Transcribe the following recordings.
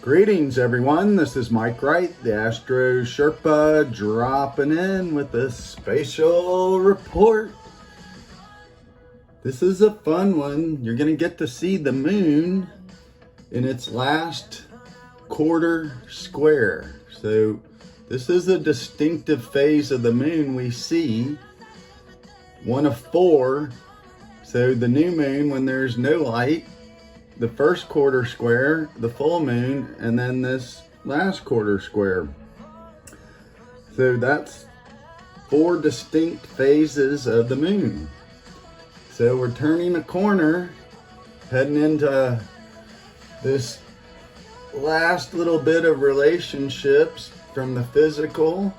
Greetings, everyone. This is Mike Wright, the Astro Sherpa, dropping in with a spatial report. This is a fun one. You're going to get to see the moon in its last quarter square. So this is a distinctive phase of the moon we see, one of four. So the new moon, when there's no light, the first quarter square, the full moon, and then this last quarter square. So that's four distinct phases of the moon. So we're turning a corner, heading into this last little bit of relationships from the physical,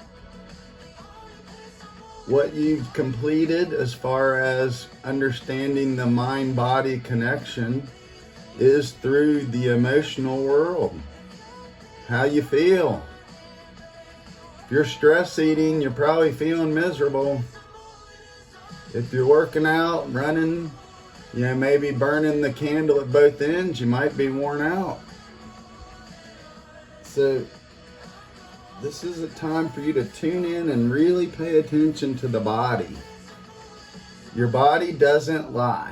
what you've completed as far as understanding the mind-body connection is through the emotional world. How you feel. If you're stress eating, you're probably feeling miserable. If you're working out, running, maybe burning the candle at both ends, you might be worn out. So this is a time for you to tune in and really pay attention to the body. Your body doesn't lie.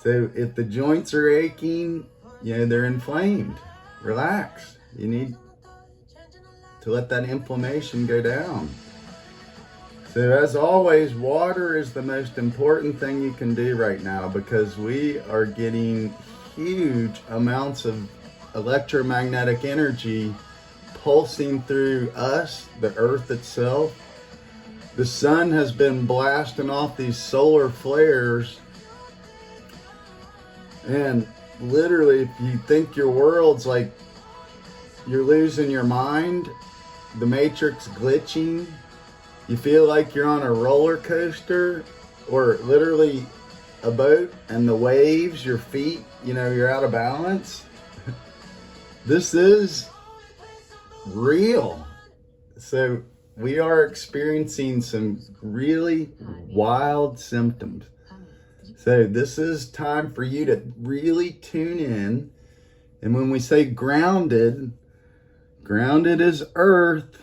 So if the joints are aching, they're inflamed. Relax. You need to let that inflammation go down. So as always, water is the most important thing you can do right now, because we are getting huge amounts of electromagnetic energy pulsing through us, the earth itself. The sun has been blasting off these solar flares. And literally, if you think your world's like you're losing your mind, the matrix glitching, you feel like you're on a roller coaster or literally a boat and the waves, your feet, you're out of balance. This is real. So we are experiencing some really wild symptoms. So this is time for you to really tune in. And when we say grounded is earth.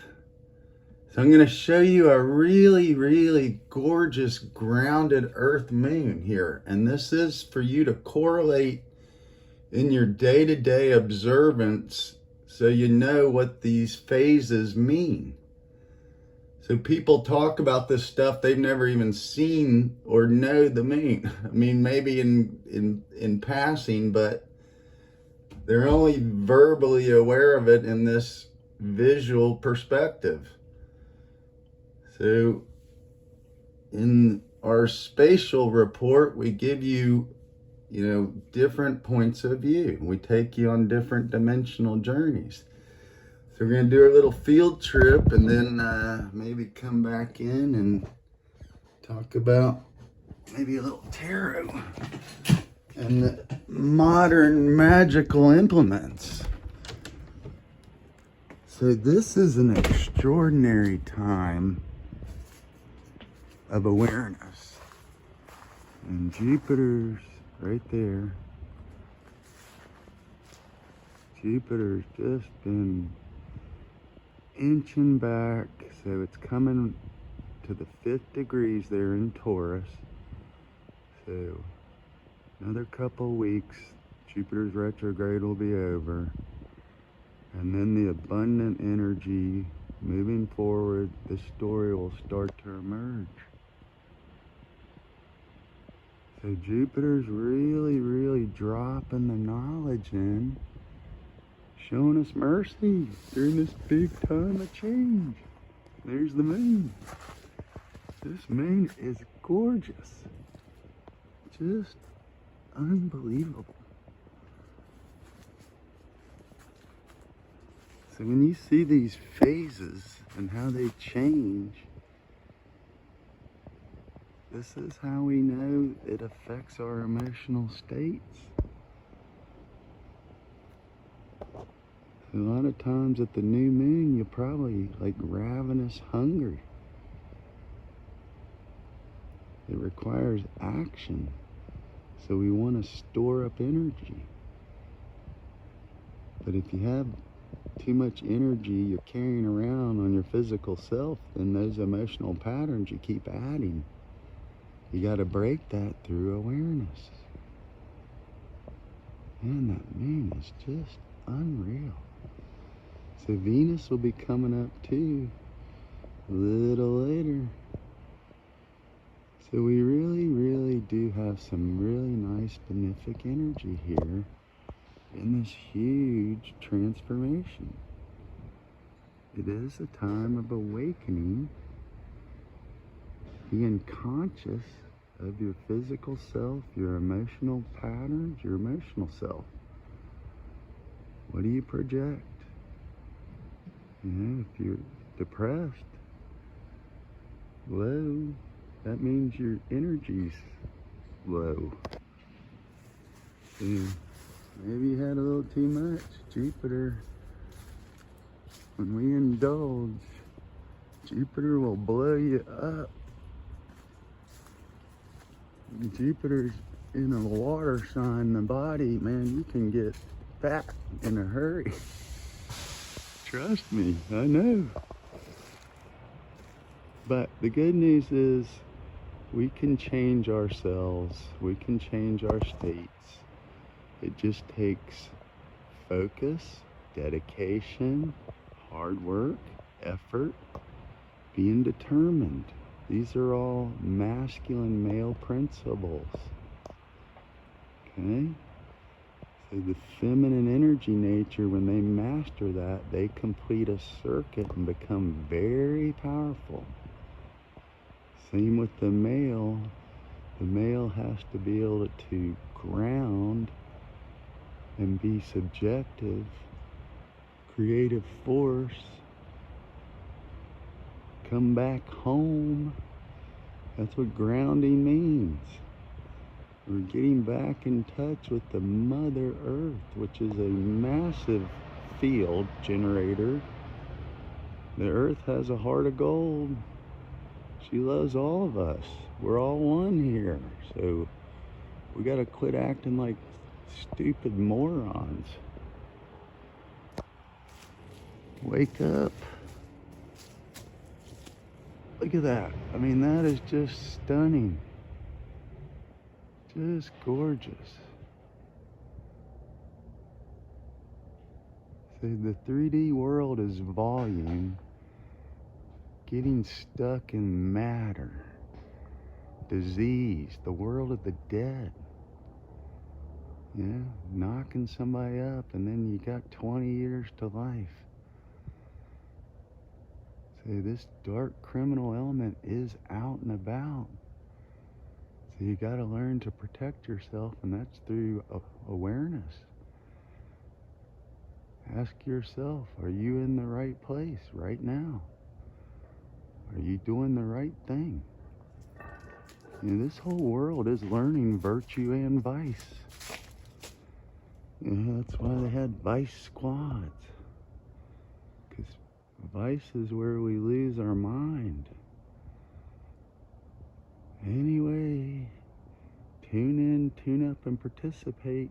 So I'm going to show you a really, really gorgeous grounded earth moon here. And this is for you to correlate in your day-to-day observance so you know what these phases mean. So people talk about this stuff, they've never even seen or know the moon. I mean, maybe in passing, but they're only verbally aware of it in this visual perspective. So in our spatial report, we give you, different points of view. We take you on different dimensional journeys. So we're going to do a little field trip and then maybe come back in and talk about maybe a little tarot and the modern magical implements. So this is an extraordinary time of awareness. And Jupiter's right there. Jupiter's just been inching back, so it's coming to the 5th degrees there in Taurus. So another couple weeks, Jupiter's retrograde will be over, and then the abundant energy moving forward, this story will start to emerge. So Jupiter's really, really dropping the knowledge in, showing us mercy during this big time of change. There's the moon. This moon is gorgeous. Just unbelievable. So when you see these phases and how they change, this is how we know it affects our emotional states. A lot of times at the new moon, you're probably like ravenous hungry. It requires action. So we want to store up energy. But if you have too much energy you're carrying around on your physical self, then those emotional patterns you keep adding. You got to break that through awareness. Man, that moon is just unreal. So Venus will be coming up too a little later. So we really do have some really nice benefic energy here in this huge transformation. It is a time of awakening, being conscious of your physical self, your emotional patterns, your emotional self. What do you project? You know, if you're depressed, low, that means your energy's low. So maybe you had a little too much. Jupiter, when we indulge, Jupiter will blow you up. Jupiter's in a water sign, the body, man, you can get fat in a hurry. Trust me, I know. But the good news is we can change ourselves, we can change our states. It just takes focus, dedication, hard work, effort, being determined. These are all masculine male principles. Okay? So the feminine energy nature, when they master that, they complete a circuit and become very powerful. Same with the male. The male has to be able to ground and be subjective, creative force, come back home. That's what grounding means. We're getting back in touch with the Mother Earth, which is a massive field generator. The Earth has a heart of gold. She loves all of us. We're all one here. So we gotta quit acting like stupid morons. Wake up. Look at that. I mean, that is just stunning. Just gorgeous. So the 3D world is volume, getting stuck in matter, disease, the world of the dead. Yeah, knocking somebody up and then you got 20 years to life. So this dark criminal element is out and about. So you got to learn to protect yourself, and that's through awareness. Ask yourself, are you in the right place right now? Are you doing the right thing? You know, this whole world is learning virtue and vice. You know, that's why they had vice squads. Because vice is where we lose our mind. Anyway, tune in, tune up, and participate.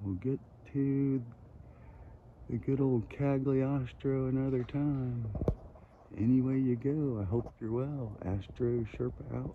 We'll get to the good old Astro another time. Any way you go, I hope you're well. Astro, Sherpa out.